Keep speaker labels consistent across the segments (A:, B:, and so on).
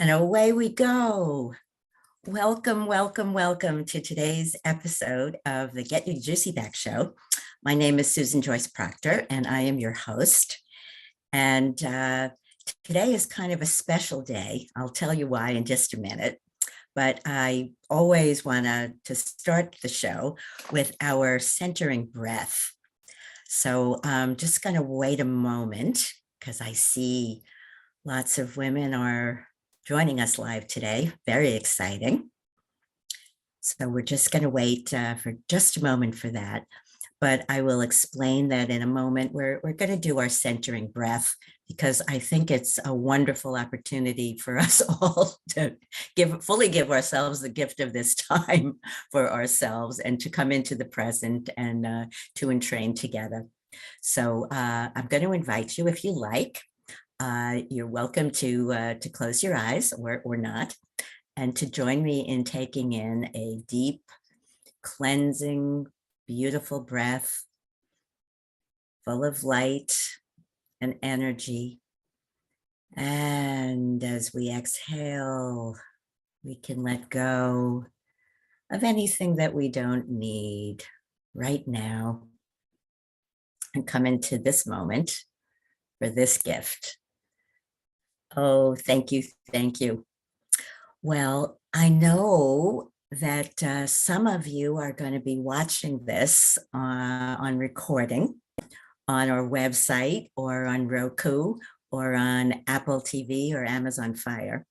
A: And away we go. Welcome, welcome, welcome to today's episode of the Get Your Juicy Back Show. My name is Susan Joyce Proctor, and I am your host. And today is kind of a special day. I'll tell you why in just a minute. But I always want to start the show with our centering breath. So I'm just going to wait a moment because I see lots of women are joining us live today. Very exciting. So we're just going to wait for just a moment for that. But I will explain that in a moment. We're going to do our centering breath because I think it's a wonderful opportunity for us all to fully give ourselves the gift of this time for ourselves and to come into the present and to entrain together. So I'm going to invite you, if you like, you're welcome to close your eyes or not, and to join me in taking in a deep, cleansing, beautiful breath full of light and energy. And as we exhale, we can let go of anything that we don't need right now and come into this moment for this gift. Oh, thank you. Thank you. Well, I know that some of you are going to be watching this on recording on our website or on Roku or on Apple TV or Amazon Fire.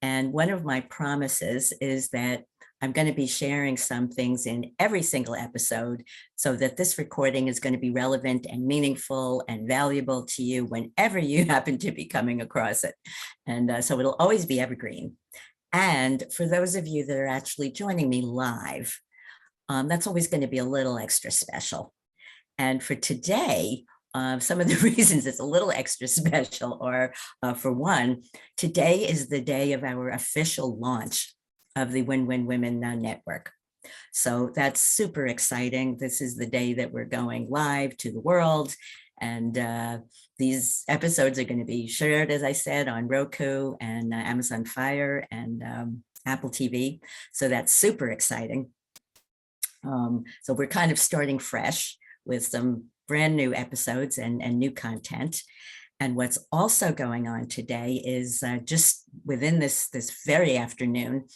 A: And one of my promises is that I'm going to be sharing some things in every single episode so that this recording is going to be relevant and meaningful and valuable to you whenever you happen to be coming across it. And so it'll always be evergreen. And for those of you that are actually joining me live, that's always going to be a little extra special. And for today, some of the reasons it's a little extra special are, for one, today is the day of our official launch of the Win-Win Women Network. So that's super exciting. This is the day that we're going live to the world. And these episodes are going to be shared, as I said, on Roku and Amazon Fire and Apple TV. So that's super exciting. So we're kind of starting fresh with some brand new episodes and new content. And what's also going on today is just within this very afternoon,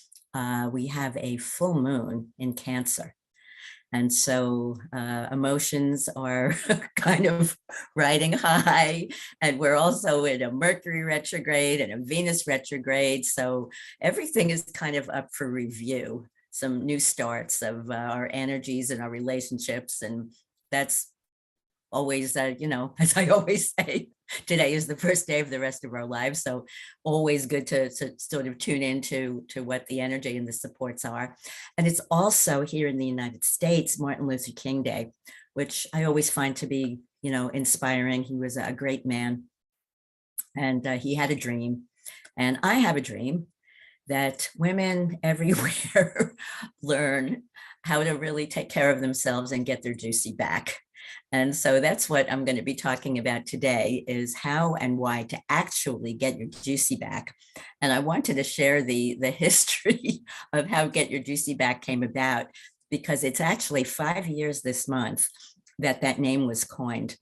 A: we have a full moon in Cancer. And so emotions are kind of riding high. And we're also in a Mercury retrograde and a Venus retrograde. So everything is kind of up for review. Some new starts of our energies and our relationships. And that's always, as I always say, today is the first day of the rest of our lives. So always good to sort of tune into what the energy and the supports are. And it's also here in the United States, Martin Luther King Day, which I always find to be, inspiring. He was a great man and he had a dream. And I have a dream that women everywhere learn how to really take care of themselves and get their juicy back. And so that's what I'm going to be talking about today is how and why to actually get your juicy back. And I wanted to share the history of how Get Your Juicy Back came about, because it's actually 5 years this month that name was coined.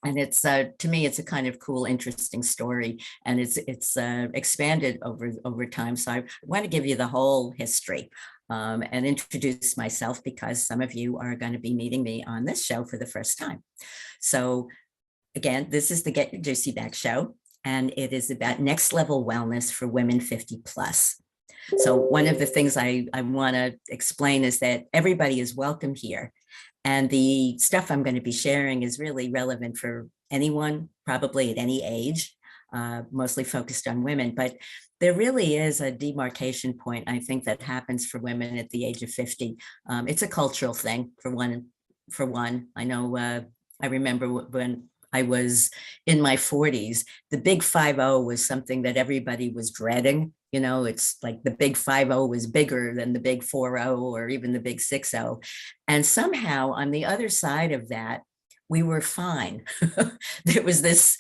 A: And it's to me, it's a kind of cool, interesting story, and it's expanded over time. So I want to give you the whole history and introduce myself, because some of you are going to be meeting me on this show for the first time. So again, this is the Get Your Juicy Back show, and it is about next level wellness for women 50 plus. So one of the things I want to explain is that everybody is welcome here. And the stuff I'm going to be sharing is really relevant for anyone, probably at any age, mostly focused on women. But there really is a demarcation point, I think, that happens for women at the age of 50. It's a cultural thing, for one. I know I remember when I was in my 40s, the big 50 was something that everybody was dreading. It's like the big 50 was bigger than the big 40 or even the big 60. And somehow on the other side of that, we were fine. There was this,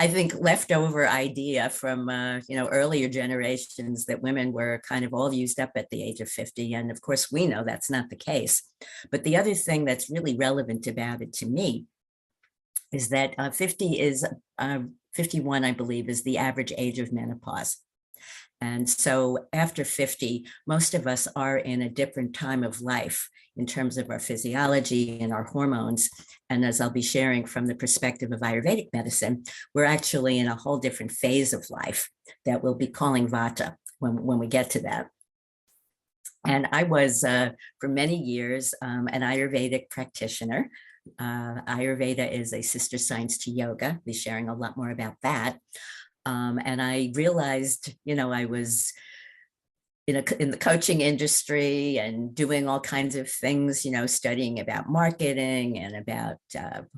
A: I think, leftover idea from earlier generations that women were kind of all used up at the age of 50. And of course, we know that's not the case. But the other thing that's really relevant about it to me is that 51, I believe, is the average age of menopause. And so after 50, most of us are in a different time of life in terms of our physiology and our hormones. And as I'll be sharing from the perspective of Ayurvedic medicine, we're actually in a whole different phase of life that we'll be calling Vata when we get to that. And I was, for many years, an Ayurvedic practitioner. Ayurveda is a sister science to yoga. I'll be sharing a lot more about that. And I realized, I was in the coaching industry and doing all kinds of things, studying about marketing and about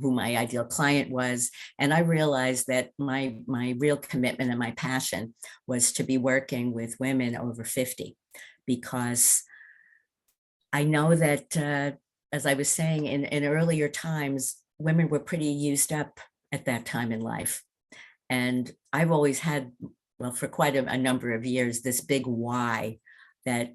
A: who my ideal client was. And I realized that my real commitment and my passion was to be working with women over 50, because I know that, as I was saying, in earlier times, women were pretty used up at that time in life. And I've always had, well, for quite a number of years, this big why that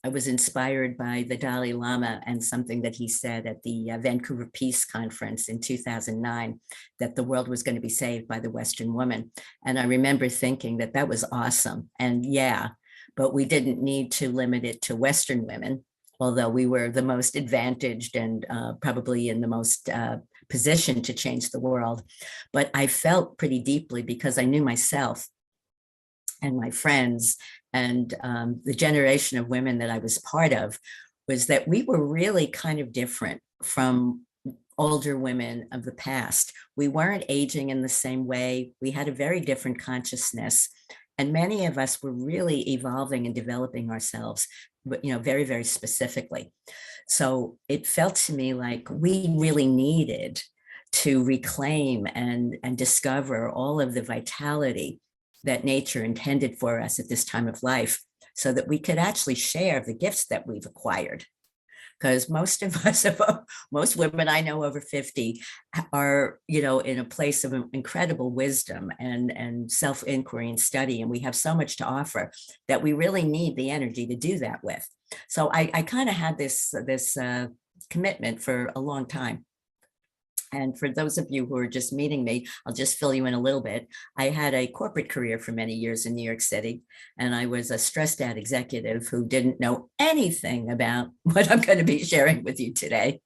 A: I was inspired by the Dalai Lama and something that he said at the Vancouver Peace Conference in 2009, that the world was going to be saved by the Western woman. And I remember thinking that that was awesome. And yeah, but we didn't need to limit it to Western women, although we were the most advantaged and probably in the most position to change the world. But I felt pretty deeply, because I knew myself and my friends and the generation of women that I was part of, was that we were really kind of different from older women of the past. We weren't aging in the same way. We had a very different consciousness. And many of us were really evolving and developing ourselves, but very, very specifically. So it felt to me like we really needed to reclaim and discover all of the vitality that nature intended for us at this time of life, so that we could actually share the gifts that we've acquired. Because most of us, most women I know over 50 are, in a place of incredible wisdom and self-inquiry and study. And we have so much to offer that we really need the energy to do that with. So I kind of had this commitment for a long time. And for those of you who are just meeting me, I'll just fill you in a little bit. I had a corporate career for many years in New York City, and I was a stressed out executive who didn't know anything about what I'm going to be sharing with you today.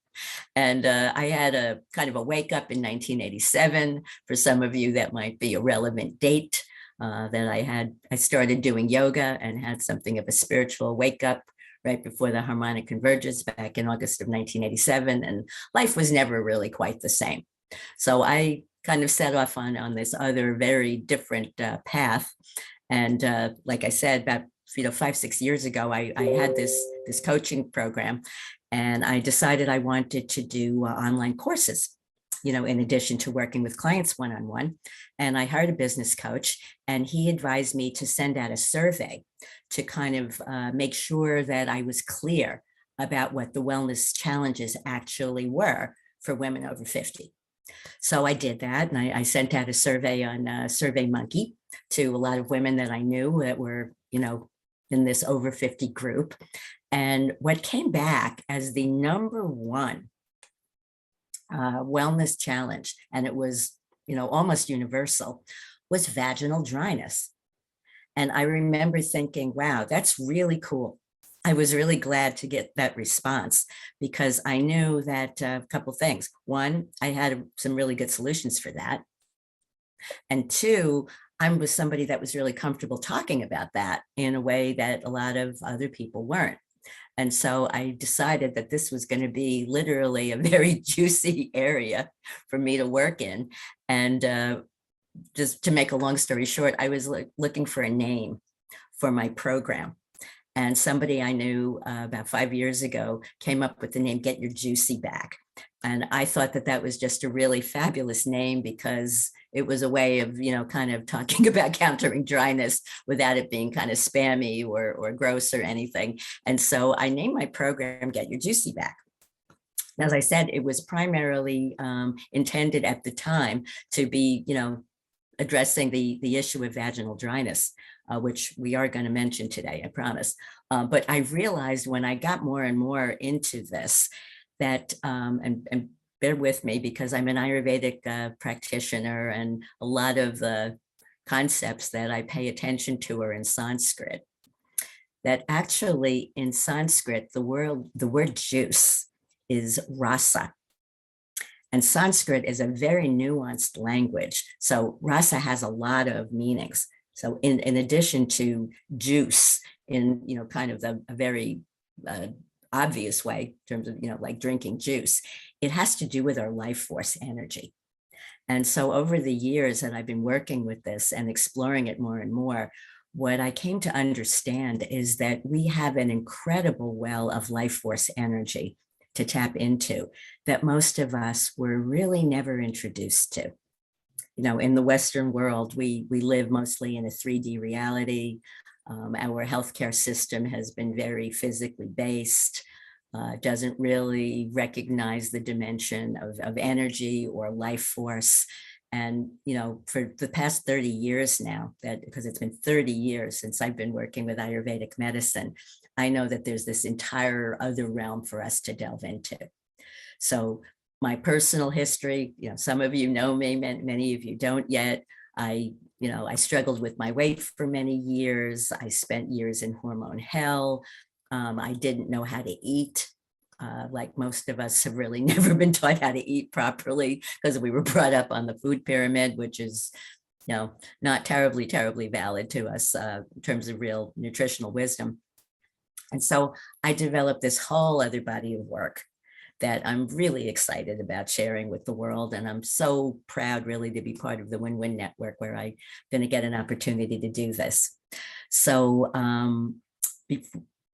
A: And I had a kind of a wake up in 1987. For some of you, that might be a relevant date that I started doing yoga and had something of a spiritual wake up right before the harmonic convergence back in August of 1987. And life was never really quite the same. So I kind of set off on this other very different path. And like I said, about 5-6 years ago, I had this coaching program, and I decided I wanted to do online courses, in addition to working with clients one-on-one. And I hired a business coach, and he advised me to send out a survey to kind of make sure that I was clear about what the wellness challenges actually were for women over 50. So I did that, and I sent out a survey on SurveyMonkey to a lot of women that I knew that were, in this over 50 group. And what came back as the number one wellness challenge, and it was, almost universal, was vaginal dryness. And I remember thinking, wow, that's really cool. I was really glad to get that response, because I knew that a couple of things. One, I had some really good solutions for that. And two, I was somebody that was really comfortable talking about that in a way that a lot of other people weren't. And so I decided that this was going to be literally a very juicy area for me to work in. And just to make a long story short, I was looking for a name for my program. And somebody I knew about 5 years ago came up with the name Get Your Juicy Back. And I thought that that was just a really fabulous name, because it was a way of, kind of talking about countering dryness without it being kind of spammy or gross or anything. And so I named my program Get Your Juicy Back. As I said, it was primarily intended at the time to be, addressing the issue of vaginal dryness, which we are going to mention today, I promise. But I realized when I got more and more into this that, and bear with me because I'm an Ayurvedic practitioner, and a lot of the concepts that I pay attention to are in Sanskrit. That actually in Sanskrit, the word juice is rasa. And Sanskrit is a very nuanced language. So rasa has a lot of meanings. So in addition to juice in, kind of a very obvious way in terms of, like drinking juice, it has to do with our life force energy. And so over the years that I've been working with this and exploring it more and more, what I came to understand is that we have an incredible well of life force energy to tap into that most of us were really never introduced to. In the Western world, we live mostly in a 3D reality. Our healthcare system has been very physically based, doesn't really recognize the dimension of energy or life force. And, for the past 30 years now, because it's been 30 years since I've been working with Ayurvedic medicine, I know that there's this entire other realm for us to delve into. So my personal history, some of you know me, many of you don't yet. I struggled with my weight for many years. I spent years in hormone hell. I didn't know how to eat. Like most of us have really never been taught how to eat properly because we were brought up on the food pyramid, which is, not terribly valid to us in terms of real nutritional wisdom. And so I developed this whole other body of work that I'm really excited about sharing with the world. And I'm so proud really to be part of the Win-Win Network where I'm going to get an opportunity to do this. So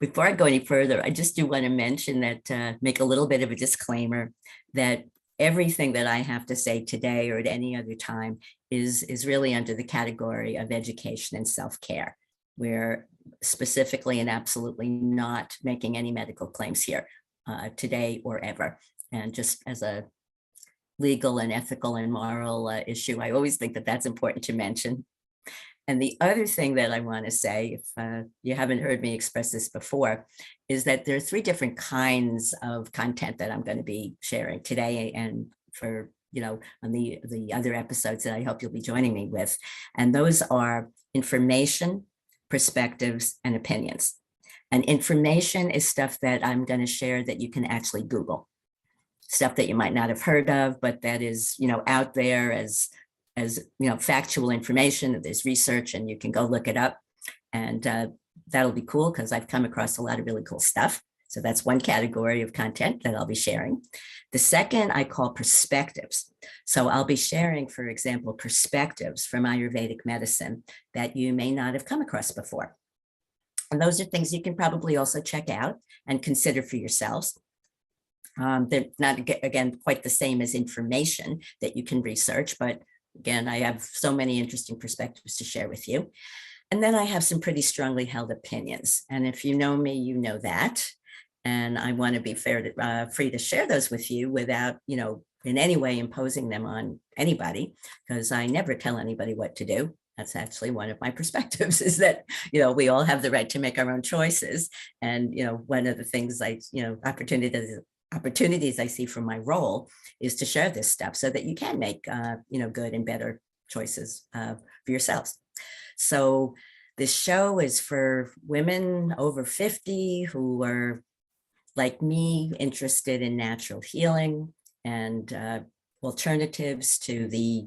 A: before I go any further, I just do want to mention that, make a little bit of a disclaimer that everything that I have to say today or at any other time is really under the category of education and self-care. We're specifically and absolutely not making any medical claims here today or ever. And just as a legal and ethical and moral issue, I always think that that's important to mention. And the other thing that I want to say, if you haven't heard me express this before, is that there are 3 different kinds of content that I'm going to be sharing today and for, on the other episodes that I hope you'll be joining me with. And those are information, perspectives, and opinions. And information is stuff that I'm going to share that you can actually Google. Stuff that you might not have heard of, but that is, out there as factual information. There's research and you can go look it up. And that'll be cool because I've come across a lot of really cool stuff. So that's one category of content that I'll be sharing. The second I call perspectives. So I'll be sharing, for example, perspectives from Ayurvedic medicine that you may not have come across before. And those are things you can probably also check out and consider for yourselves. They're not, again, quite the same as information that you can research, but again, I have so many interesting perspectives to share with you. And then I have some pretty strongly held opinions. And if you know me, you know that. And I want to be free to share those with you without, in any way imposing them on anybody, because I never tell anybody what to do. That's actually one of my perspectives is that, we all have the right to make our own choices. And, one of the things opportunities I see from my role is to share this stuff so that you can make, good and better choices for yourselves. So this show is for women over 50 who are, like me, interested in natural healing and alternatives to the,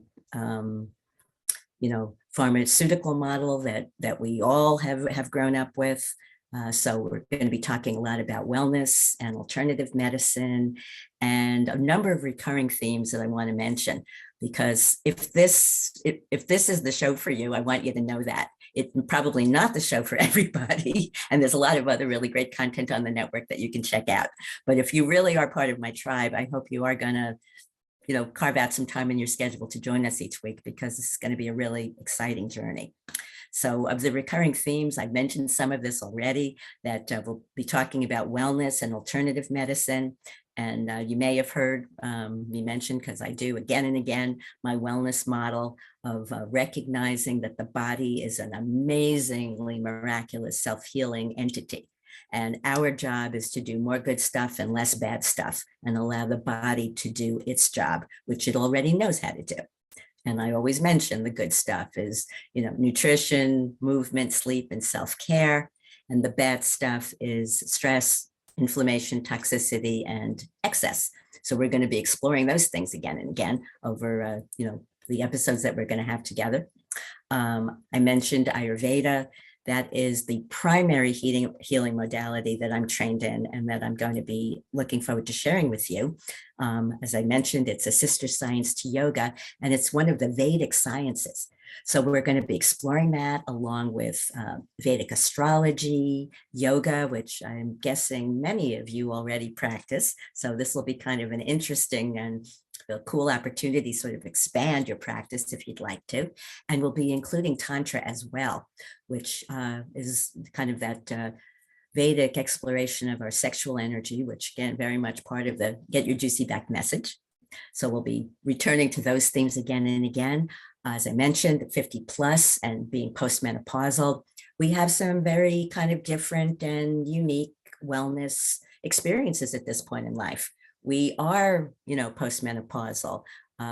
A: pharmaceutical model that we all have grown up with. So we're going to be talking a lot about wellness and alternative medicine and a number of recurring themes that I want to mention, because if this is the show for you, I want you to know that it's probably not the show for everybody. And there's a lot of other really great content on the network that you can check out. But if you really are part of my tribe, I hope you are going to carve out some time in your schedule to join us each week, because this is going to be a really exciting journey. So of the recurring themes, I've mentioned some of this already, that we'll be talking about wellness and alternative medicine. And you may have heard me mention, because I do again and again, my wellness model of recognizing that the body is an amazingly miraculous self-healing entity. And our job is to do more good stuff and less bad stuff, and allow the body to do its job, which it already knows how to do. And I always mention the good stuff is, nutrition, movement, sleep, and self-care. And the bad stuff is stress, inflammation, toxicity, and excess. So we're going to be exploring those things again and again over, the episodes that we're going to have together. I mentioned Ayurveda. That is the primary healing modality that I'm trained in and that I'm going to be looking forward to sharing with you. As I mentioned, it's a sister science to yoga, and it's one of the Vedic sciences. So we're going to be exploring that along with Vedic astrology, yoga, which I'm guessing many of you already practice. So this will be kind of an interesting and a cool opportunity to sort of expand your practice if you'd like to. And we'll be including Tantra as well, which is kind of that Vedic exploration of our sexual energy, which again, very much part of the Get Your Juicy Back message. So we'll be returning to those themes again and again. As I mentioned, 50 plus and being postmenopausal, we have some very kind of different and unique wellness experiences at this point in life. We are, postmenopausal.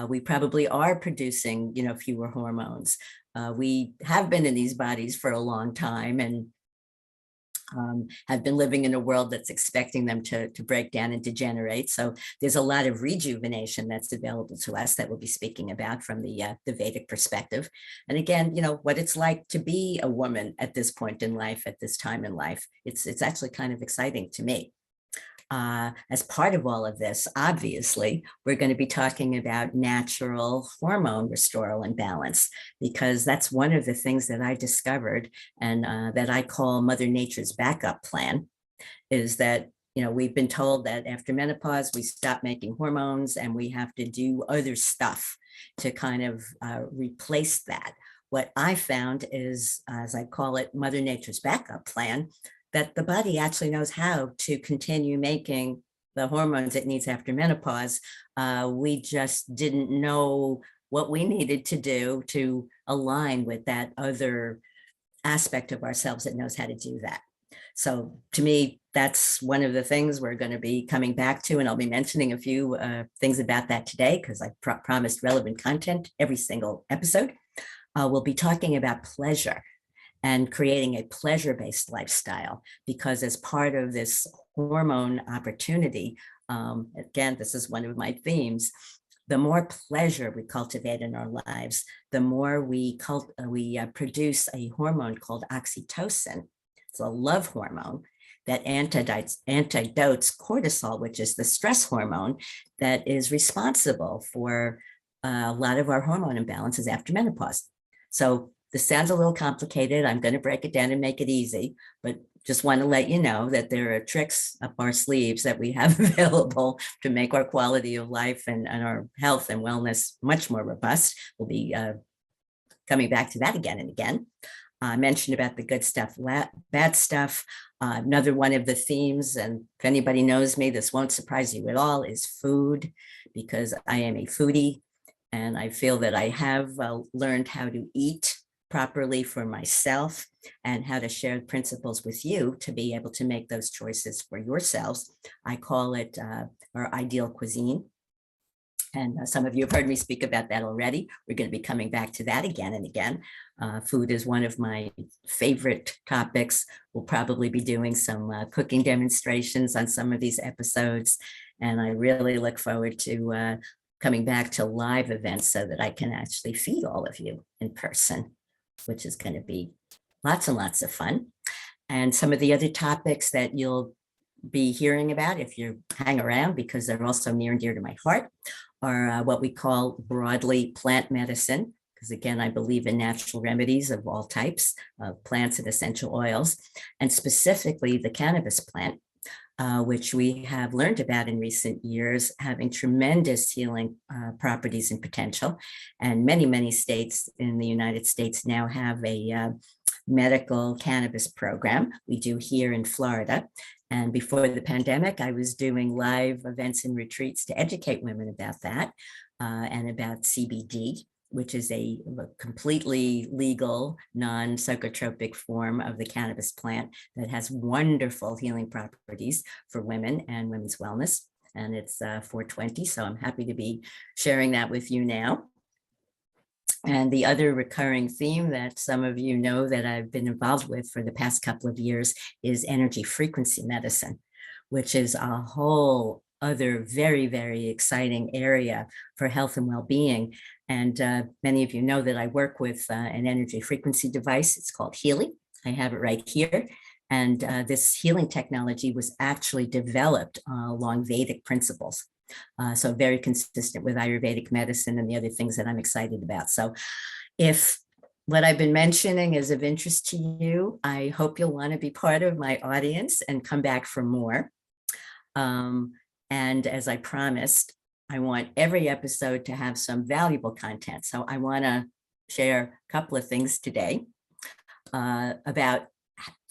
A: We probably are producing, fewer hormones. We have been in these bodies for a long time and have been living in a world that's expecting them to break down and degenerate. So there's a lot of rejuvenation that's available to us that we'll be speaking about from the Vedic perspective. And again, what it's like to be a woman at this point in life, at this time in life. It's actually kind of exciting to me. As part of all of this, obviously, we're going to be talking about natural hormone restoral and balance, because that's one of the things that I discovered and that I call Mother Nature's backup plan, is that, we've been told that after menopause, we stop making hormones and we have to do other stuff to kind of replace that. What I found is, as I call it, Mother Nature's backup plan, that the body actually knows how to continue making the hormones it needs after menopause. We just didn't know what we needed to do to align with that other aspect of ourselves that knows how to do that. So to me, that's one of the things we're going to be coming back to, and I'll be mentioning a few things about that today, because I promised relevant content every single episode. We'll be talking about pleasure and creating a pleasure-based lifestyle, because as part of this hormone opportunity, again, this is one of my themes, the more pleasure we cultivate in our lives, the more we produce a hormone called oxytocin. It's a love hormone that antidotes cortisol, which is the stress hormone that is responsible for a lot of our hormone imbalances after menopause. So this sounds a little complicated. I'm going to break it down and make it easy, but just want to let you know that there are tricks up our sleeves that we have available to make our quality of life and our health and wellness much more robust. We'll be coming back to that again and again. I mentioned about the good stuff, bad stuff. Another one of the themes, and if anybody knows me, this won't surprise you at all, is food, because I am a foodie and I feel that I have learned how to eat properly for myself and how to share principles with you to be able to make those choices for yourselves. I call it our ideal cuisine. And some of you have heard me speak about that already. We're going to be coming back to that again and again. Food is one of my favorite topics. We'll probably be doing some cooking demonstrations on some of these episodes. And I really look forward to coming back to live events so that I can actually feed all of you in person, which is going to be lots and lots of fun. And some of the other topics that you'll be hearing about if you hang around, because they're also near and dear to my heart, are what we call broadly plant medicine, because again, I believe in natural remedies of all types of plants and essential oils, and specifically the cannabis plant, which we have learned about in recent years, having tremendous healing properties and potential. And many, many states in the United States now have a medical cannabis program we do here in Florida. And before the pandemic, I was doing live events and retreats to educate women about that and about CBD, which is a completely legal, non-psychotropic form of the cannabis plant that has wonderful healing properties for women and women's wellness. And it's 420, so I'm happy to be sharing that with you now. And the other recurring theme that some of you know that I've been involved with for the past couple of years is energy frequency medicine, which is a whole other very, very exciting area for health and well-being. And many of you know that I work with an energy frequency device. It's called Healy. I have it right here. And this healing technology was actually developed along Vedic principles. So very consistent with Ayurvedic medicine and the other things that I'm excited about. So if what I've been mentioning is of interest to you, I hope you'll want to be part of my audience and come back for more. And as I promised, I want every episode to have some valuable content. So I want to share a couple of things today about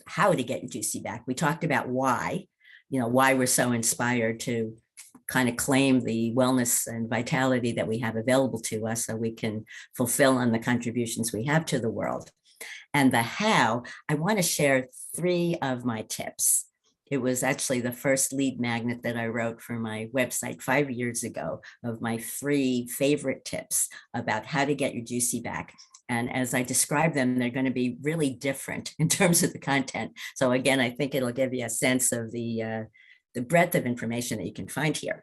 A: how to get your juicy back. We talked about why we're so inspired to kind of claim the wellness and vitality that we have available to us so we can fulfill on the contributions we have to the world. And the how, I want to share 3 of my tips. It was actually the first lead magnet that I wrote for my website 5 years ago of my 3 favorite tips about how to get your juicy back. And as I describe them, they're going to be really different in terms of the content. So again, I think it'll give you a sense of the breadth of information that you can find here.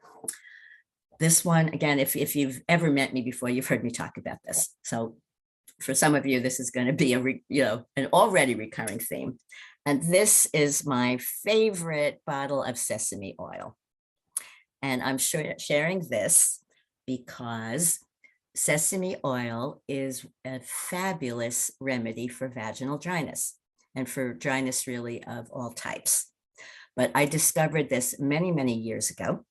A: This one, again, if you've ever met me before, you've heard me talk about this. So for some of you, this is going to be an already recurring theme. And this is my favorite bottle of sesame oil. And I'm sharing this because sesame oil is a fabulous remedy for vaginal dryness and for dryness really of all types. But I discovered this many, many years ago.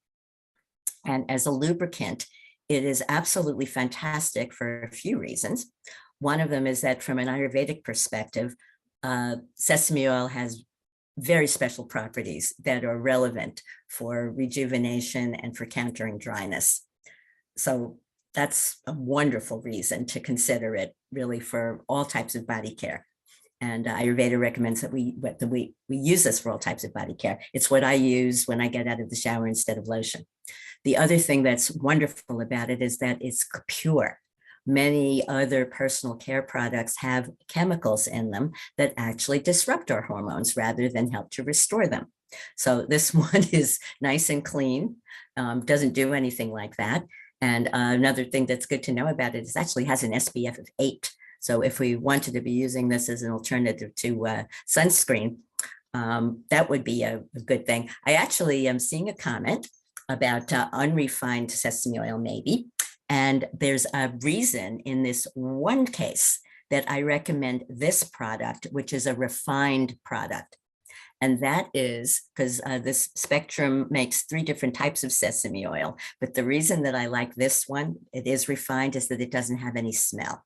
A: And as a lubricant, it is absolutely fantastic for a few reasons. One of them is that from an Ayurvedic perspective, sesame oil has very special properties that are relevant for rejuvenation and for countering dryness. So that's a wonderful reason to consider it really for all types of body care. And Ayurveda recommends that we use this for all types of body care. It's what I use when I get out of the shower instead of lotion. The other thing that's wonderful about it is that it's pure. Many other personal care products have chemicals in them that actually disrupt our hormones rather than help to restore them. So this one is nice and clean, doesn't do anything like that. And another thing that's good to know about it is actually has an SPF of 8. So if we wanted to be using this as an alternative to sunscreen, that would be a good thing. I actually am seeing a comment about unrefined sesame oil, maybe. And there's a reason in this one case that I recommend this product, which is a refined product. And that is because this Spectrum makes 3 different types of sesame oil. But the reason that I like this one, it is refined, is that it doesn't have any smell.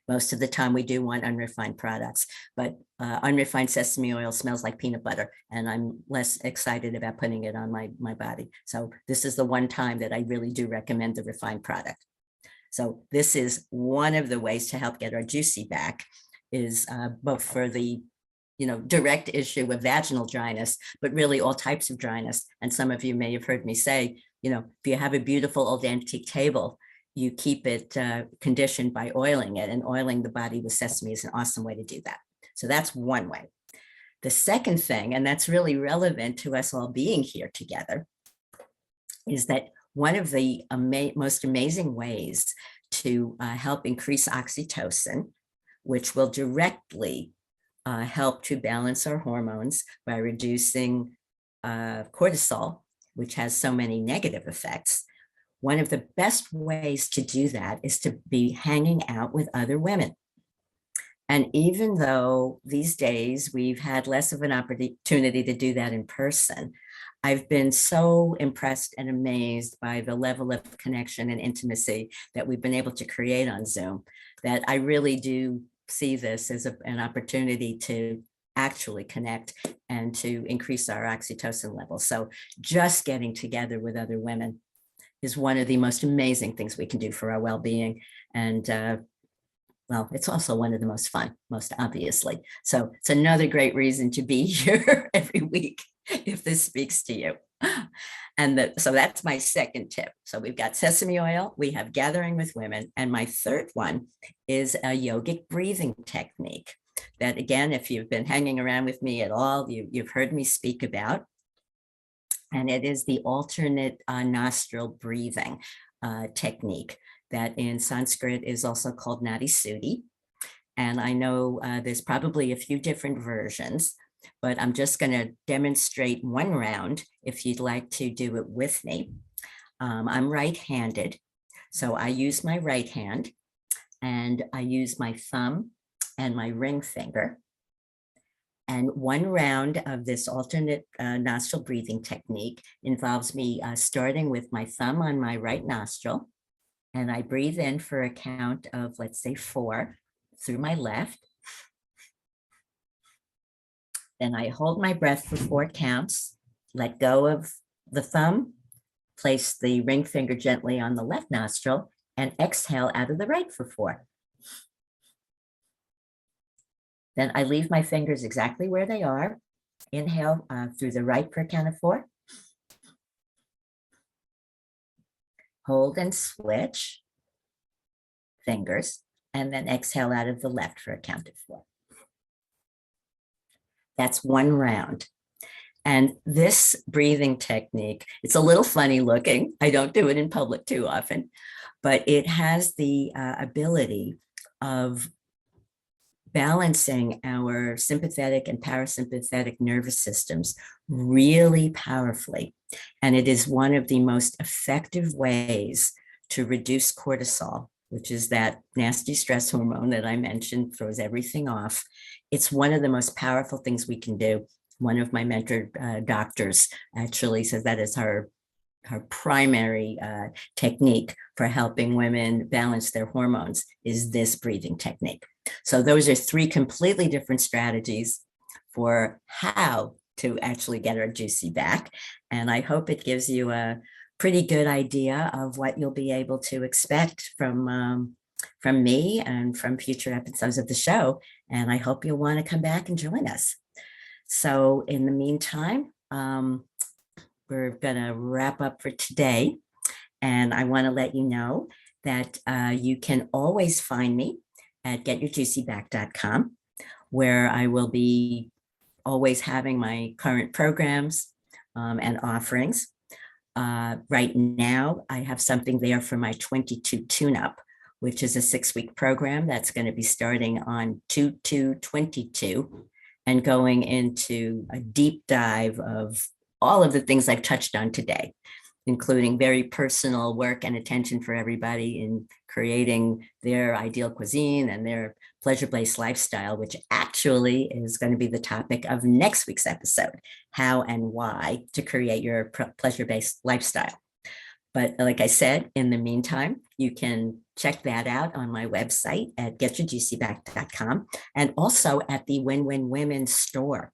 A: Most of the time we do want unrefined products, but unrefined sesame oil smells like peanut butter, and I'm less excited about putting it on my body. So this is the one time that I really do recommend the refined product. So this is one of the ways to help get our juicy back, is both for the direct issue of vaginal dryness, but really all types of dryness. And some of you may have heard me say, if you have a beautiful old antique table, you keep it conditioned by oiling it, and oiling the body with sesame is an awesome way to do that. So that's one way. The second thing, and that's really relevant to us all being here together, is that one of the most amazing ways to help increase oxytocin, which will directly help to balance our hormones by reducing cortisol, which has so many negative effects. One of the best ways to do that is to be hanging out with other women. And even though these days we've had less of an opportunity to do that in person, I've been so impressed and amazed by the level of connection and intimacy that we've been able to create on Zoom, that I really do see this as an opportunity to actually connect and to increase our oxytocin levels. So just getting together with other women is one of the most amazing things we can do for our well-being. And well, it's also one of the most fun, most obviously. So it's another great reason to be here every week if this speaks to you. And so that's my second tip. So we've got sesame oil, we have gathering with women, and my third one is a yogic breathing technique that, again, if you've been hanging around with me at all, you've heard me speak about. And it is the alternate nostril breathing technique that in Sanskrit is also called Nadi Shuddhi. And I know there's probably a few different versions, but I'm just going to demonstrate one round if you'd like to do it with me. I'm right-handed, so I use my right hand and I use my thumb and my ring finger. And one round of this alternate nostril breathing technique involves me starting with my thumb on my right nostril, and I breathe in for a count of, let's say, 4 through my left. Then I hold my breath for 4 counts, let go of the thumb, place the ring finger gently on the left nostril, and exhale out of the right for 4. Then I leave my fingers exactly where they are. Inhale through the right for a count of 4. Hold and switch fingers, and then exhale out of the left for a count of 4. That's one round. And this breathing technique, it's a little funny looking. I don't do it in public too often, but it has the ability of balancing our sympathetic and parasympathetic nervous systems really powerfully. And it is one of the most effective ways to reduce cortisol, which is that nasty stress hormone that I mentioned, throws everything off. It's one of the most powerful things we can do. One of my mentor doctors actually says that is her primary technique for helping women balance their hormones is this breathing technique. So those are 3 completely different strategies for how to actually get our juicy back. And I hope it gives you a pretty good idea of what you'll be able to expect from me and from future episodes of the show. And I hope you'll want to come back and join us. So in the meantime, we're going to wrap up for today. And I want to let you know that you can always find me at getyourjuicyback.com, where I will be always having my current programs and offerings. Right now, I have something there for my 22 tune-up, which is a 6-week program that's going to be starting on 2/2/22 and going into a deep dive of all of the things I've touched on today, including very personal work and attention for everybody in creating their ideal cuisine and their pleasure-based lifestyle, which actually is going to be the topic of next week's episode, how and why to create your pleasure-based lifestyle. But like I said, in the meantime, you can check that out on my website at getyourjuicyback.com and also at the Win-Win Women store,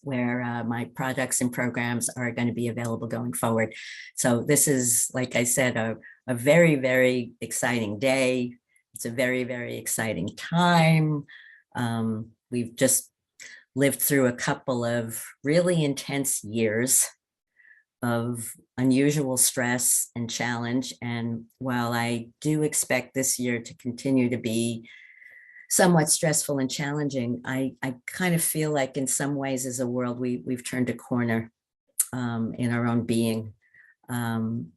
A: where my products and programs are going to be available going forward. So this is, like I said, a very, very exciting day. It's a very, very exciting time. We've just lived through a couple of really intense years of unusual stress and challenge. And while I do expect this year to continue to be somewhat stressful and challenging, I kind of feel like in some ways as a world, we've turned a corner in our own being and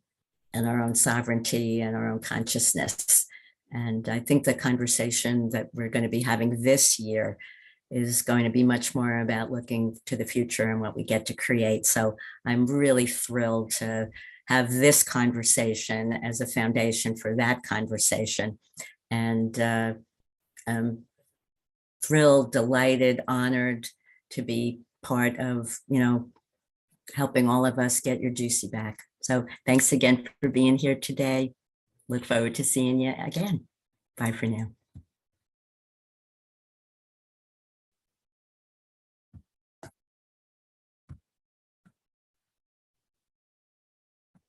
A: our own sovereignty and our own consciousness. And I think the conversation that we're going to be having this year is going to be much more about looking to the future and what we get to create. So I'm really thrilled to have this conversation as a foundation for that conversation. And I'm thrilled, delighted, honored to be part of, helping all of us get your juicy back. So thanks again for being here today. Look forward to seeing you again. Bye for now.